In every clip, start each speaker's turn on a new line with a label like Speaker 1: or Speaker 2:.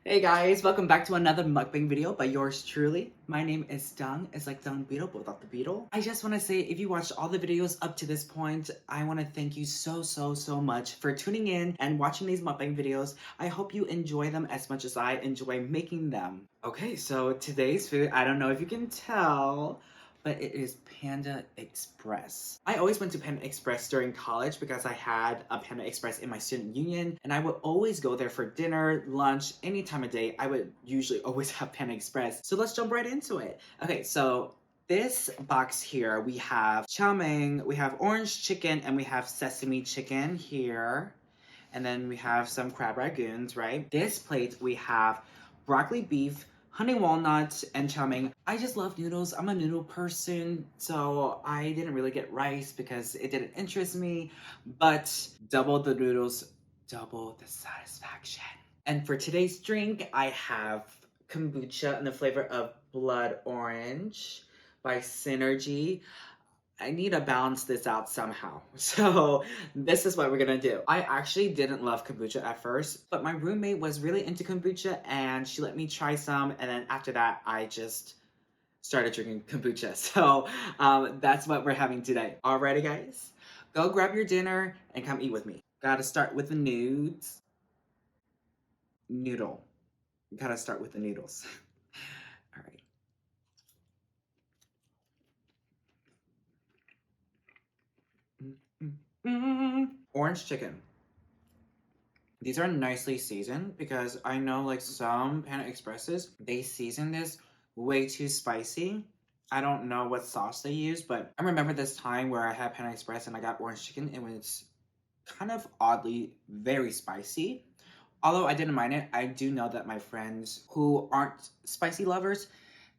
Speaker 1: Hey guys, welcome back to another mukbang video by yours truly. My name is Dung. It's like Dung Beetle, but without the beetle. I just want to say, if you watched all the videos up to this point, I want to thank you so much for tuning in and watching these mukbang videos. I hope you enjoy them as much as I enjoy making them. Okay, so today's food, I don't know if you can tell, but it is Panda Express. I always went to Panda Express during college because I had a Panda Express in my student union, and I would always go there for dinner, lunch, any time of day. I would usually always have Panda Express. So let's jump right into it. Okay, so this box here, we have chow mein, we have orange chicken, and we have sesame chicken here. And then we have some crab ragoons, right? This plate, we have broccoli beef, honey walnuts, and chow mein. I just love noodles. I'm a noodle person, so I didn't really get rice because it didn't interest me, but double the noodles, double the satisfaction. And for today's drink, I have kombucha in the flavor of blood orange by Synergy. I need to balance this out somehow. So this is what we're gonna do. I actually didn't love kombucha at first, but my roommate was really into kombucha and she let me try some. And then after that, I just started drinking kombucha. So that's what we're having today. Alrighty guys, go grab your dinner and come eat with me. Gotta start with the nudes. Noodle. Gotta start with the noodles. All right. Orange chicken. These are nicely seasoned because I know like some Panda Expresses, they season this way too spicy. I don't know what sauce they use, but I remember this time where I had Panda Express and I got orange chicken. It was kind of oddly very spicy. Although I didn't mind it, I do know that my friends who aren't spicy lovers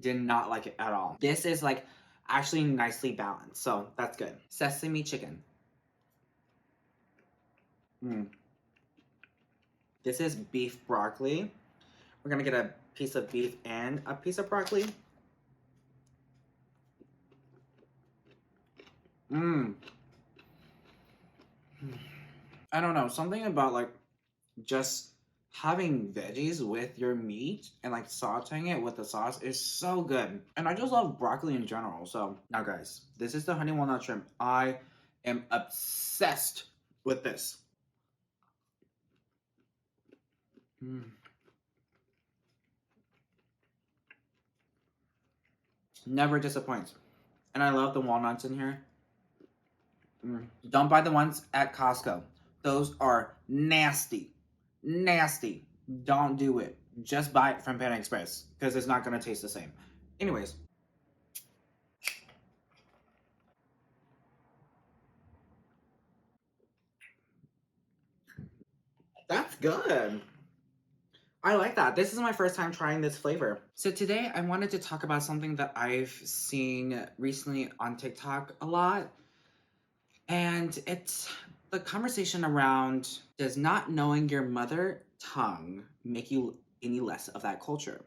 Speaker 1: did not like it at all. This is like actually nicely balanced, so that's good. Sesame chicken. This is beef broccoli. We're gonna get a piece of beef and a piece of broccoli. I don't know, something about like just having veggies with your meat and like sauteing it with the sauce is so good. And I just love broccoli in general. So now guys, this is the honey walnut shrimp. I am obsessed with this. Never disappoints. And I love the walnuts in here. Don't buy the ones at Costco. Those are nasty. Nasty. Don't do it. Just buy it from Panda Express because it's not going to taste the same. Anyways. That's good. I like that. This is my first time trying this flavor. So today I wanted to talk about something that I've seen recently on TikTok a lot. And it's the conversation around, does not knowing your mother tongue make you any less of that culture?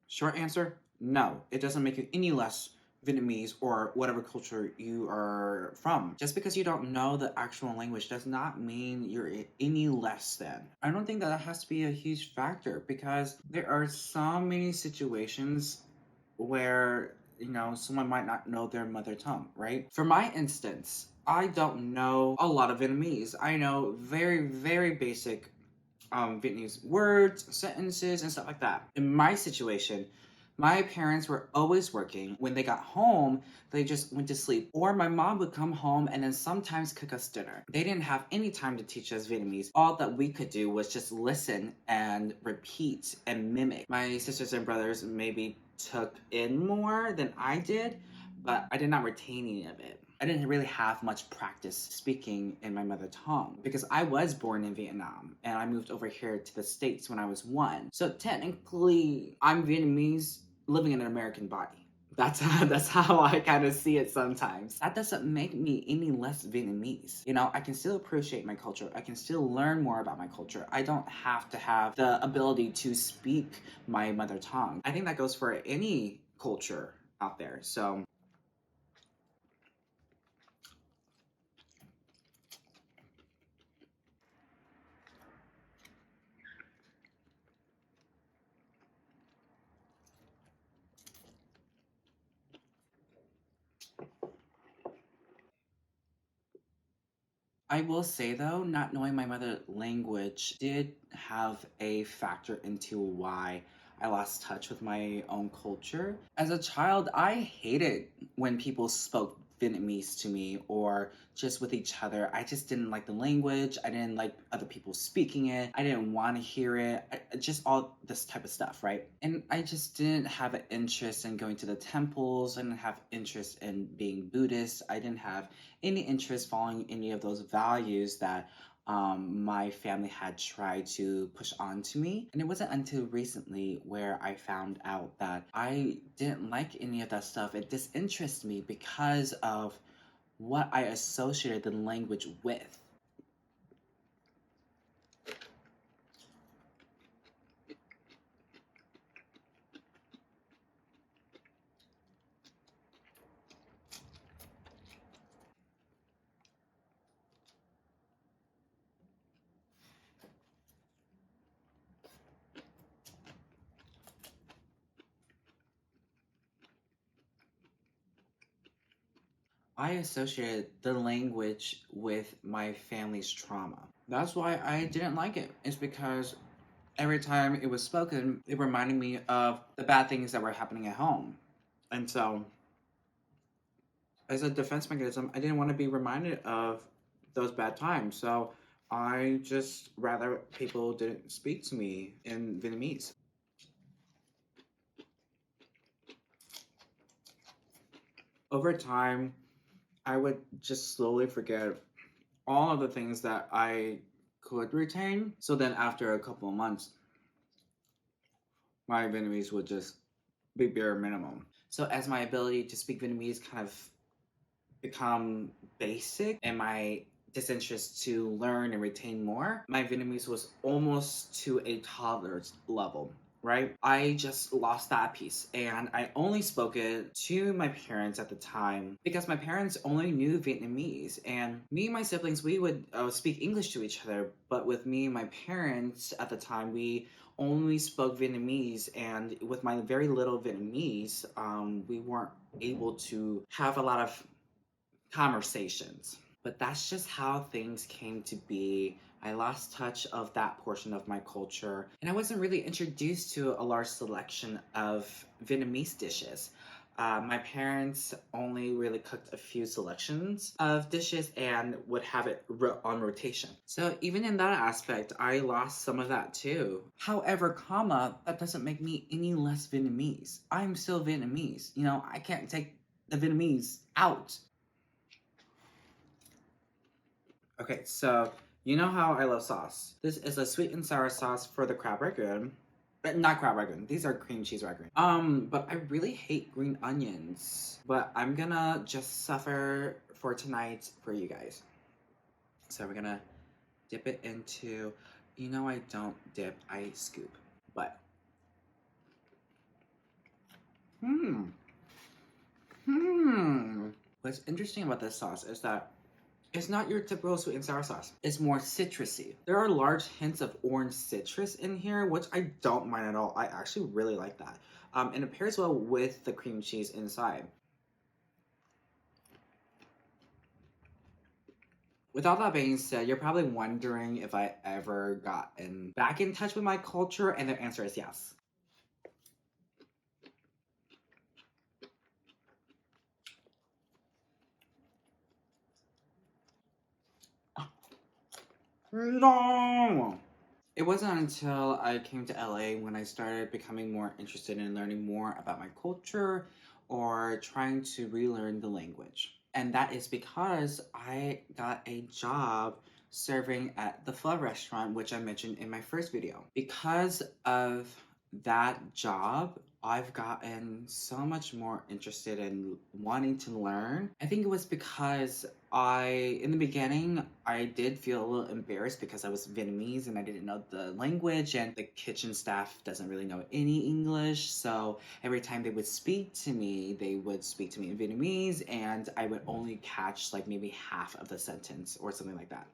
Speaker 1: Short answer, no. It doesn't make you any less Vietnamese or whatever culture you are from. Just because you don't know the actual language does not mean you're any less than. I don't think that has to be a huge factor because there are so many situations where, you know, someone might not know their mother tongue, right? For my instance, I don't know a lot of Vietnamese. I know very basic Vietnamese words, sentences, and stuff like that. In my situation, my parents were always working. When they got home, they just went to sleep. Or my mom would come home and then sometimes cook us dinner. They didn't have any time to teach us Vietnamese. All that we could do was just listen and repeat and mimic. My sisters and brothers maybe took in more than I did, but I did not retain any of it. I didn't really have much practice speaking in my mother tongue because I was born in Vietnam and I moved over here to the States when I was 1. So technically, I'm Vietnamese living in an American body. That's how I kind of see it sometimes. That doesn't make me any less Vietnamese. You know, I can still appreciate my culture. I can still learn more about my culture. I don't have to have the ability to speak my mother tongue. I think that goes for any culture out there. So I will say though, not knowing my mother language did have a factor into why I lost touch with my own culture. As a child, I hated when people spoke Vietnamese to me or just with each other. I just didn't like the language. I didn't like other people speaking it. I didn't want to hear it. Just all this type of stuff, right? And I just didn't have an interest in going to the temples. I didn't have interest in being Buddhist. I didn't have any interest following any of those values that my family had tried to push onto me. And it wasn't until recently where I found out that I didn't like any of that stuff. It disinterested me because of what I associated the language with. I associated the language with my family's trauma. That's why I didn't like it. It's because every time it was spoken, it reminded me of the bad things that were happening at home. And so, as a defense mechanism, I didn't want to be reminded of those bad times. So, I just rather people didn't speak to me in Vietnamese. Over time, I would just slowly forget all of the things that I could retain. So then, after a couple of months, my Vietnamese would just be bare minimum. So as my ability to speak Vietnamese kind of become basic and my disinterest to learn and retain more, my Vietnamese was almost to a toddler's level. Right? I just lost that piece and I only spoke it to my parents at the time because my parents only knew Vietnamese and me and my siblings, we would speak English to each other. But with me and my parents at the time, we only spoke Vietnamese, and with my very little Vietnamese, we weren't able to have a lot of conversations. But that's just how things came to be. I lost touch of that portion of my culture, and I wasn't really introduced to a large selection of Vietnamese dishes. My parents only really cooked a few selections of dishes and would have it on rotation. So even in that aspect, I lost some of that too. However, that doesn't make me any less Vietnamese. I'm still Vietnamese. You know, I can't take the Vietnamese out. Okay, so you know how I love sauce. This is a sweet and sour sauce for the crab ragoon. Not crab ragoon. These are cream cheese ragoon. But I really hate green onions. But I'm gonna just suffer for tonight for you guys. So we're gonna dip it into. You know I don't dip. I scoop. But hmm. What's interesting about this sauce is that it's not your typical sweet and sour sauce. It's more citrusy. There are large hints of orange citrus in here, which I don't mind at all. I actually really like that. And it pairs well with the cream cheese inside. With all that being said, you're probably wondering if I ever gotten back in touch with my culture, and the answer is yes. No! It wasn't until I came to LA when I started becoming more interested in learning more about my culture or trying to relearn the language. And that is because I got a job serving at the pho restaurant, which I mentioned in my first video. Because of that job, I've gotten so much more interested in wanting to learn. I think it was because in the beginning, I did feel a little embarrassed because I was Vietnamese and I didn't know the language, and the kitchen staff doesn't really know any English. So every time they would speak to me, they would speak to me in Vietnamese, and I would only catch like maybe half of the sentence or something like that.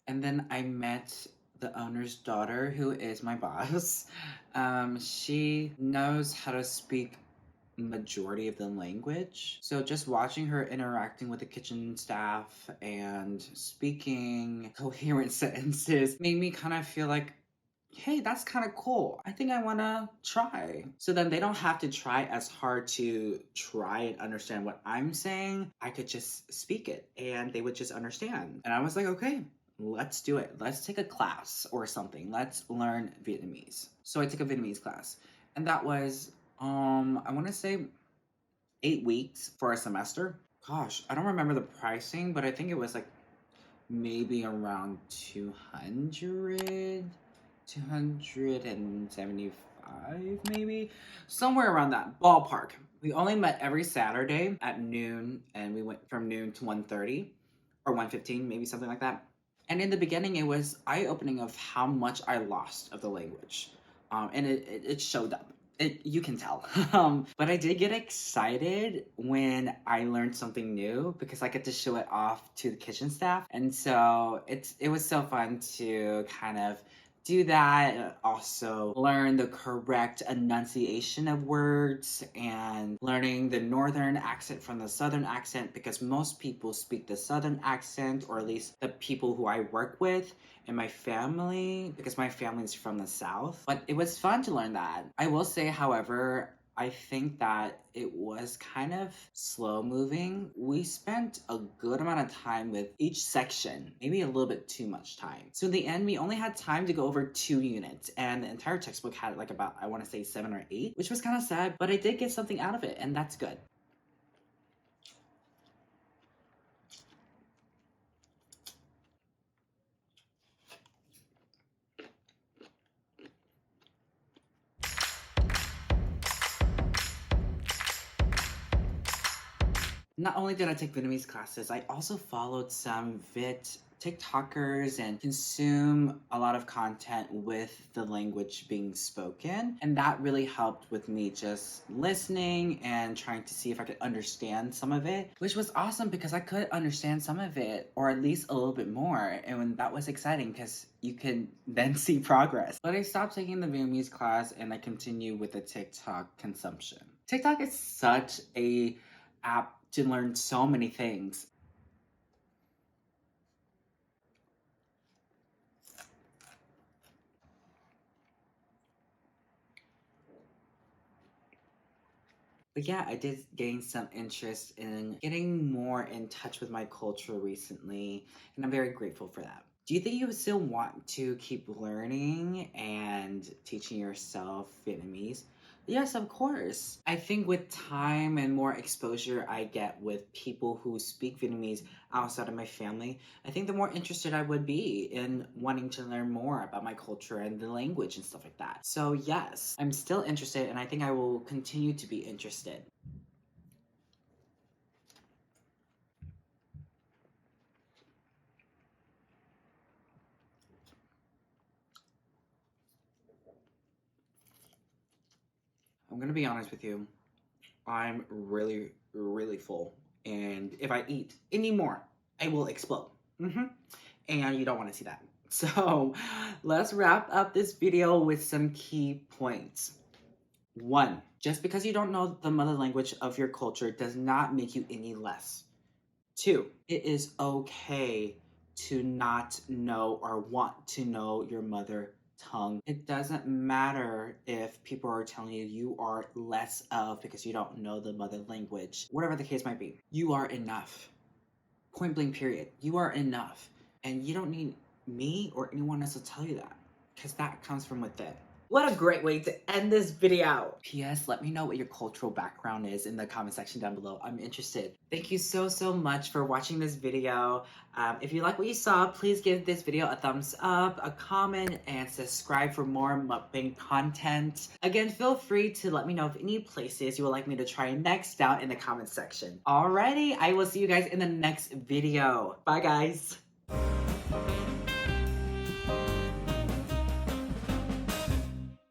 Speaker 1: And then I met the owner's daughter, who is my boss, she knows how to speak majority of the language. So just watching her interacting with the kitchen staff and speaking coherent sentences made me kind of feel like, hey, that's kind of cool. I think I want to try. So then they don't have to try as hard to try and understand what I'm saying. I could just speak it and they would just understand. And I was like, okay, let's do it. Let's take a class or something. Let's learn Vietnamese. So I took a Vietnamese class, and that was I want to say 8 weeks for a semester. Gosh, I don't remember the pricing, but I think it was like maybe around 275 maybe, somewhere around that ballpark. We only met every Saturday at noon, and we went from noon to 1:30 or 1:15, maybe something like that. And in the beginning, it was eye-opening of how much I lost of the language, and it showed up. You can tell. But I did get excited when I learned something new because I get to show it off to the kitchen staff. And so it was so fun to kind of do that. Also learn the correct enunciation of words and learning the northern accent from the southern accent, because most people speak the southern accent, or at least the people who I work with in my family, because my family's from the south. But it was fun to learn that. I will say, however, I think that it was kind of slow moving. We spent a good amount of time with each section, maybe a little bit too much time. So in the end, we only had time to go over 2 units, and the entire textbook had like about, I want to say 7 or 8, which was kind of sad, but I did get something out of it, and that's good. Not only did I take Vietnamese classes, I also followed some TikTokers and consume a lot of content with the language being spoken. And that really helped with me just listening and trying to see if I could understand some of it, which was awesome because I could understand some of it, or at least a little bit more. And that was exciting because you can then see progress. But I stopped taking the Vietnamese class and I continue with the TikTok consumption. TikTok is such a app to learn so many things. But yeah, I did gain some interest in getting more in touch with my culture recently, and I'm very grateful for that. Do you think you would still want to keep learning and teaching yourself Vietnamese? Yes, of course. I think with time and more exposure I get with people who speak Vietnamese outside of my family, I think the more interested I would be in wanting to learn more about my culture and the language and stuff like that. So yes, I'm still interested, and I think I will continue to be interested. I'm gonna be honest with you. I'm really, really full. And if I eat any more, I will explode. And you don't want to see that. So let's wrap up this video with some key points. 1, just because you don't know the mother language of your culture does not make you any less. 2, it is okay to not know or want to know your mother tongue. It doesn't matter if people are telling you you are less of because you don't know the mother language. Whatever the case might be, you are enough. Point blank, period. You are enough. And you don't need me or anyone else to tell you that, because that comes from within. What a great way to end this video. P.S. Let me know what your cultural background is in the comment section down below. I'm interested. Thank you so, so much for watching this video. If you like what you saw, please give this video a thumbs up, a comment, and subscribe for more mukbang content. Again, feel free to let me know of any places you would like me to try next down in the comment section. Alrighty, I will see you guys in the next video. Bye, guys.